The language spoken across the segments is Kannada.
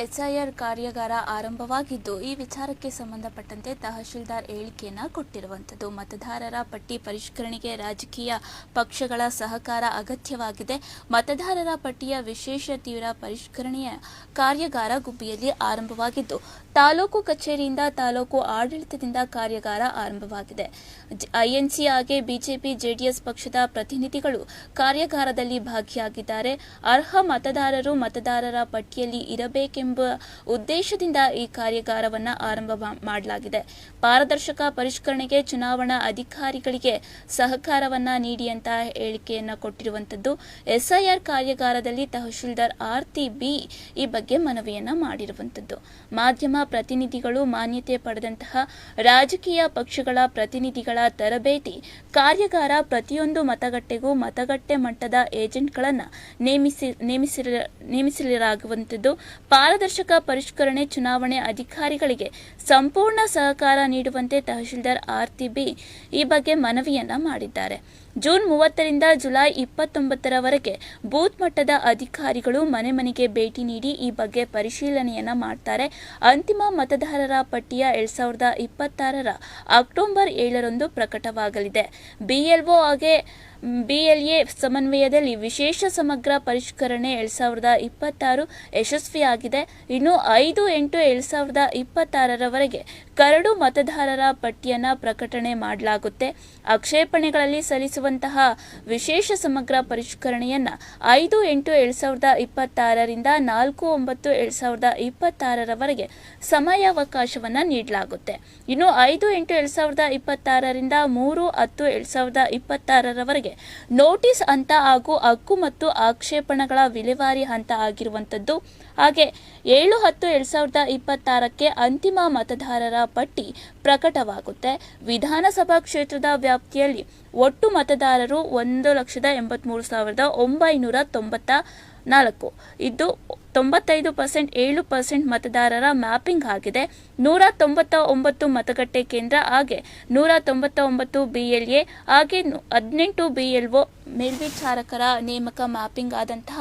ಎಸ್ಐಆರ್ ಕಾರ್ಯಾಗಾರ ಆರಂಭವಾಗಿದ್ದು ಈ ವಿಚಾರಕ್ಕೆ ಸಂಬಂಧಪಟ್ಟಂತೆ ತಹಶೀಲ್ದಾರ್ ಹೇಳಿಕೆಯನ್ನು ಕೊಟ್ಟಿರುವಂಥದ್ದು. ಮತದಾರರ ಪಟ್ಟಿ ಪರಿಷ್ಕರಣೆಗೆ ರಾಜಕೀಯ ಪಕ್ಷಗಳ ಸಹಕಾರ ಅಗತ್ಯವಾಗಿದೆ. ಮತದಾರರ ಪಟ್ಟಿಯ ವಿಶೇಷ ತೀವ್ರ ಪರಿಷ್ಕರಣೆಯ ಕಾರ್ಯಾಗಾರ ಗುಬ್ಬಿಯಲ್ಲಿ ಆರಂಭವಾಗಿದ್ದು ತಾಲೂಕು ಕಚೇರಿಯಿಂದ ತಾಲೂಕು ಆಡಳಿತದಿಂದ ಕಾರ್ಯಾಗಾರ ಆರಂಭವಾಗಿದೆ. ಐಎನ್ಸಿ ಹಾಗೆ ಬಿಜೆಪಿ ಜೆಡಿಎಸ್ ಪಕ್ಷದ ಪ್ರತಿನಿಧಿಗಳು ಕಾರ್ಯಾಗಾರದಲ್ಲಿ ಭಾಗಿಯಾಗಿದ್ದಾರೆ. ಅರ್ಹ ಮತದಾರರು ಮತದಾರರ ಪಟ್ಟಿಯಲ್ಲಿ ಇರಬೇಕೆಂಬ ಉದ್ದೇಶದಿಂದ ಈ ಕಾರ್ಯಾಗಾರವನ್ನು ಆರಂಭ ಮಾಡಲಾಗಿದೆ. ಪಾರದರ್ಶಕ ಪರಿಷ್ಕರಣೆಗೆ ಚುನಾವಣಾ ಅಧಿಕಾರಿಗಳಿಗೆ ಸಹಕಾರವನ್ನ ನೀಡಿ ಅಂತ ಹೇಳಿಕೆಯನ್ನು ಕೊಟ್ಟಿರುವಂತದ್ದು. ಎಸ್ಐಆರ್ ಕಾರ್ಯಾಗಾರದಲ್ಲಿ ತಹಶೀಲ್ದಾರ್ ಆರ್ತಿ ಬಿ ಈ ಬಗ್ಗೆ ಮನವಿಯನ್ನ ಮಾಡಿರುವಂತದ್ದು. ಮಾಧ್ಯಮ ಪ್ರತಿನಿಧಿಗಳು ಮಾನ್ಯತೆ ಪಡೆದಂತಹ ರಾಜಕೀಯ ಪಕ್ಷಗಳ ಪ್ರತಿನಿಧಿಗಳ ತರಬೇತಿ ಕಾರ್ಯಾಗಾರ ಪ್ರತಿಯೊಂದು ಮತಗಟ್ಟೆಗೂ ಮತಗಟ್ಟೆ ಮಟ್ಟದ ಏಜೆಂಟ್ಗಳನ್ನು ನೇಮಿಸಲಾಗುವಂಥದ್ದು. ಪಾರದರ್ಶಕ ಪರಿಷ್ಕರಣೆ ಚುನಾವಣೆ ಅಧಿಕಾರಿಗಳಿಗೆ ಸಂಪೂರ್ಣ ಸಹಕಾರ ನೀಡುವಂತೆ ತಹಶೀಲ್ದಾರ್ ಆರ್ತಿ ಬಿ ಈ ಬಗ್ಗೆ ಮನವಿಯನ್ನ ಮಾಡಿದ್ದಾರೆ. ಜೂನ್ 30ರಿಂದ ಜುಲೈ 29ರವರೆಗೆ ಬೂತ್ ಮಟ್ಟದ ಅಧಿಕಾರಿಗಳು ಮನೆ ಮನೆಗೆ ಭೇಟಿ ನೀಡಿ ಈ ಬಗ್ಗೆ ಪರಿಶೀಲನೆಯನ್ನ ಮಾಡ್ತಾರೆ. ಅಂತಿಮ ಮತದಾರರ ಪಟ್ಟಿಯ 2026ರ ಅಕ್ಟೋಬರ್ 7ರಂದು ಪ್ರಕಟವಾಗಲಿದೆ. ಬಿಎಲ್ಒ ಹಾಗೆ ಬಿಎಲ್ಎ ಸಮನ್ವಯದಲ್ಲಿ ವಿಶೇಷ ಸಮಗ್ರ ಪರಿಷ್ಕರಣೆ 2026 ಯಶಸ್ವಿಯಾಗಿದೆ. ಇನ್ನು 5/8/2026ರವರೆಗೆ ಕರಡು ಮತದಾರರ ಪಟ್ಟಿಯನ್ನು ಪ್ರಕಟಣೆ ಮಾಡಲಾಗುತ್ತೆ. ಆಕ್ಷೇಪಣೆಗಳಲ್ಲಿ ಸಲ್ಲಿಸುವಂತಹ ವಿಶೇಷ ಸಮಗ್ರ ಪರಿಷ್ಕರಣೆಯನ್ನು 5/8/2026ರಿಂದ 4/9/2026ರವರೆಗೆ ಸಮಯಾವಕಾಶವನ್ನು ನೀಡಲಾಗುತ್ತೆ. ಇನ್ನು 5/8/2026ರಿಂದ 3/10/2026ರವರೆಗೆ ನೋಟಿಸ್ ಹಂತ ಹಾಗೂ ಹಕ್ಕು ಮತ್ತು ಆಕ್ಷೇಪಣೆಗಳ ವಿಲೇವಾರಿ ಹಂತ ಆಗಿರುವಂಥದ್ದು. ಹಾಗೆ 7/10/2026ಕ್ಕೆ ಅಂತಿಮ ಮತದಾರರ ಪಟ್ಟಿ ಪ್ರಕಟವಾಗುತ್ತೆ. ವಿಧಾನಸಭಾ ಕ್ಷೇತ್ರದ ವ್ಯಾಪ್ತಿಯಲ್ಲಿ ಒಟ್ಟು ಮತದಾರರು 1,83,994 ಇದ್ದು 95% ಮತದಾರರ ಮ್ಯಾಪಿಂಗ್ ಆಗಿದೆ. 199 ಮತಗಟ್ಟೆ ಕೇಂದ್ರ ಹಾಗೆ 199 ಬಿಎಲ್ಎ ಹಾಗೆ 18 ಬಿಎಲ್ಒ ಮೇಲ್ವಿಚಾರಕರ ನೇಮಕ ಮ್ಯಾಪಿಂಗ್ ಆದಂತಹ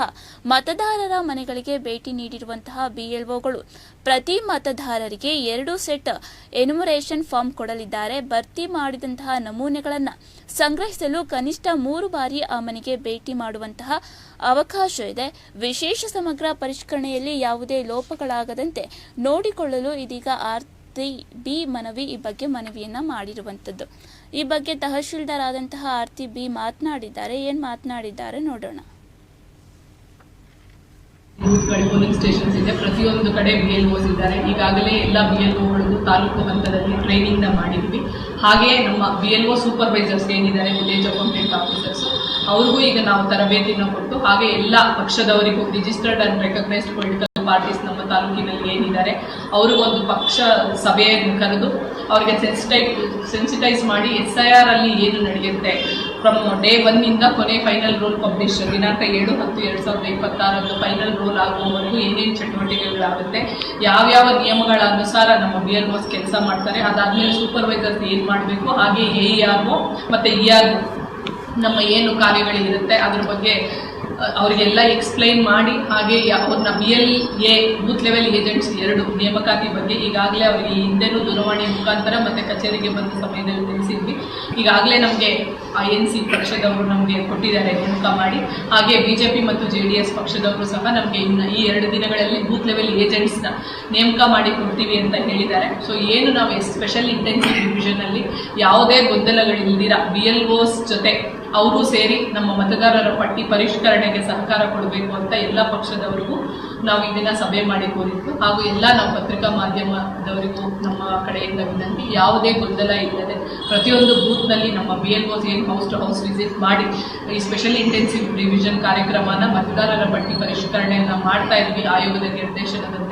ಮತದಾರರ ಮನೆಗಳಿಗೆ ಭೇಟಿ ನೀಡಿರುವಂತಹ ಬಿಎಲ್ಒಗಳು ಪ್ರತಿ ಮತದಾರರಿಗೆ 2 ಸೆಟ್ ಎನ್ಯುಮರೇಷನ್ ಫಾರ್ಮ್ ಕೊಡಲಿದ್ದಾರೆ. ಭರ್ತಿ ಮಾಡಿದಂತಹ ನಮೂನೆಗಳನ್ನು ಸಂಗ್ರಹಿಸಲು ಕನಿಷ್ಠ 3 ಬಾರಿ ಆ ಮನೆಗೆ ಭೇಟಿ ಮಾಡುವಂತಹ ಅವಕಾಶ ಇದೆ. ವಿಶೇಷ ಸಮಗ್ರ ಪರಿಷ್ಕರಣೆಯಲ್ಲಿ ಯಾವುದೇ ಲೋಪಗಳಾಗದಂತೆ ನೋಡಿಕೊಳ್ಳಲು ಇದೀಗ ಆರ್ತಿ ಬಿ ಈ ಬಗ್ಗೆ ಮನವಿಯನ್ನ ಮಾಡಿರುವಂಥದ್ದು. ಈ ಬಗ್ಗೆ ತಹಶೀಲ್ದಾರ್ ಆದಂತಹ ಆರ್ತಿ ಬಿ ಮಾತನಾಡಿದ್ದಾರೆ. ಏನ್ ಮಾತನಾಡಿದ್ದಾರೆ ನೋಡೋಣ. ಪೋಲಿಂಗ್ ಸ್ಟೇಷನ್ಸ್ ಇದೆ, ಪ್ರತಿಯೊಂದು ಕಡೆ ಬಿಎಲ್ಒಸ್ ಇದ್ದಾರೆ. ಈಗಾಗಲೇ ಎಲ್ಲ ಬಿಎಲ್ಒಗಳಿಗೂ ತಾಲೂಕು ಹಂತದಲ್ಲಿ ಟ್ರೈನಿಂಗ್ ನ ಮಾಡಿದ್ವಿ. ಹಾಗೆ ನಮ್ಮ ಬಿಎಲ್ಒ ಸೂಪರ್ವೈಸರ್ಸ್ ಏನಿದ್ದಾರೆ, ವಿಲೇಜ್ ಅಕೌಂಟೆಂಟ್ ಆಫೀಸರ್ಸ್, ಅವ್ರಿಗೂ ಈಗ ನಾವು ತರಬೇತಿನ ಕೊಟ್ಟು ಹಾಗೆ ಎಲ್ಲ ಪಕ್ಷದವರಿಗೂ registered and recognised political parties ನಮ್ಮ ತಾಲೂಕಿನಲ್ಲಿ ಏನಿದ್ದಾರೆ ಅವ್ರಿಗೊಂದು ಪಕ್ಷ ಸಭೆಯನ್ನು ಕರೆದು ಅವರಿಗೆ ಸೆನ್ಸಿಟೈಸ್ ಮಾಡಿ ಎಸ್ಐಆರ್ ಅಲ್ಲಿ ಏನು ನಡೆಯುತ್ತೆ ಫ್ರಮ್ ಡೇ 1 ಇಂದ ಕೊನೆ ಫೈನಲ್ ರೂಲ್ ಪಬ್ಲಿಷ್ ದಿನಾಂಕ 7/10/2026 ಫೈನಲ್ ರೂಲ್ ಆಗುವವರೆಗೂ ಏನೇನು ಚಟುವಟಿಕೆಗಳಾಗುತ್ತೆ, ಯಾವ್ಯಾವ ನಿಯಮಗಳ ಅನುಸಾರ ನಮ್ಮ ಬಿಎಲ್ಒಸ್ ಕೆಲಸ ಮಾಡ್ತಾರೆ, ಅದಾದ್ಮೇಲೆ ಸೂಪರ್ವೈಸರ್ಸ್ ಏನ್ ಮಾಡಬೇಕು, ಹಾಗೆ ಎಇಆರ್ಒ ಮತ್ತೆ ಇಆರ್ಒ ನಮ್ಮ ಏನು ಕಾರ್ಯಗಳಿರುತ್ತೆ ಅದ್ರ ಬಗ್ಗೆ ಅವರಿಗೆಲ್ಲ ಎಕ್ಸ್ಪ್ಲೈನ್ ಮಾಡಿ ಹಾಗೆ ಅವ್ರನ್ನ ಬಿಎಲ್ಎ ಬೂತ್ ಲೆವೆಲ್ ಏಜೆಂಟ್ಸ್ 2 ನೇಮಕಾತಿ ಬಗ್ಗೆ ಈಗಾಗಲೇ ಅವರಿಗೆ ಹಿಂದೆನೂ ದೂರವಾಣಿ ಮುಖಾಂತರ ಮತ್ತೆ ಕಚೇರಿಗೆ ಬಂದ ಸಮಯದಲ್ಲಿ ತಿಳಿಸಿದ್ವಿ. ಈಗಾಗಲೇ ನಮಗೆ ಐಎನ್ಸಿ ಪಕ್ಷದವರು ನಮಗೆ ಕೊಟ್ಟಿದ್ದಾರೆ ನೇಮಕ ಮಾಡಿ. ಹಾಗೆ ಬಿಜೆಪಿ ಮತ್ತು ಜೆಡಿಎಸ್ ಪಕ್ಷದವರು ಸಹ ನಮಗೆ ಇನ್ನು ಈ 2 ದಿನಗಳಲ್ಲಿ ಬೂತ್ ಲೆವೆಲ್ ಏಜೆಂಟ್ಸ್ನ ನೇಮಕ ಮಾಡಿ ಕೊಡ್ತೀವಿ ಅಂತ ಹೇಳಿದ್ದಾರೆ. ಸೊ ಏನು ನಾವು ಸ್ಪೆಷಲ್ ಇಂಟೆನ್ಸಿವ್ ಡಿವಿಷನ್ ಅಲ್ಲಿ ಯಾವುದೇ ಗೊಂದಲಗಳಿಲ್ದಿರ ಬಿಎಲ್ಒಸ್ ಜೊತೆ ಅವರು ಸೇರಿ ನಮ್ಮ ಮತದಾರರ ಪಟ್ಟಿ ಪರಿಷ್ಕರಣೆಗೆ ಸಹಕಾರ ಕೊಡಬೇಕು ಅಂತ ಎಲ್ಲ ಪಕ್ಷದವರಿಗೂ ನಾವು ಇದನ್ನ ಸಭೆ ಮಾಡಿ ಕೋರಿದ್ದು. ಹಾಗೂ ಎಲ್ಲ ನಾವು ಪತ್ರಿಕಾ ಮಾಧ್ಯಮದವರಿಗೂ ನಮ್ಮ ಕಡೆಯಿಂದ ವಿನಂತಿ, ಯಾವುದೇ ಗೊಂದಲ ಇಲ್ಲದೆ ಪ್ರತಿಯೊಂದು ಬೂತ್ನಲ್ಲಿ ನಮ್ಮ ಬಿಎಲ್ಒಸ್ ಏನು ಹೌಸ್ ಟು ಹೌಸ್ ವಿಸಿಟ್ ಮಾಡಿ ಈ ಸ್ಪೆಷಲ್ ಇಂಟೆನ್ಸಿವ್ ರಿವಿಷನ್ ಕಾರ್ಯಕ್ರಮನ ಮತದಾರರ ಪಟ್ಟಿ ಪರಿಷ್ಕರಣೆಯನ್ನ ಮಾಡ್ತಾ ಇದ್ವಿ ಆಯೋಗದ ನಿರ್ದೇಶನದಂತೆ.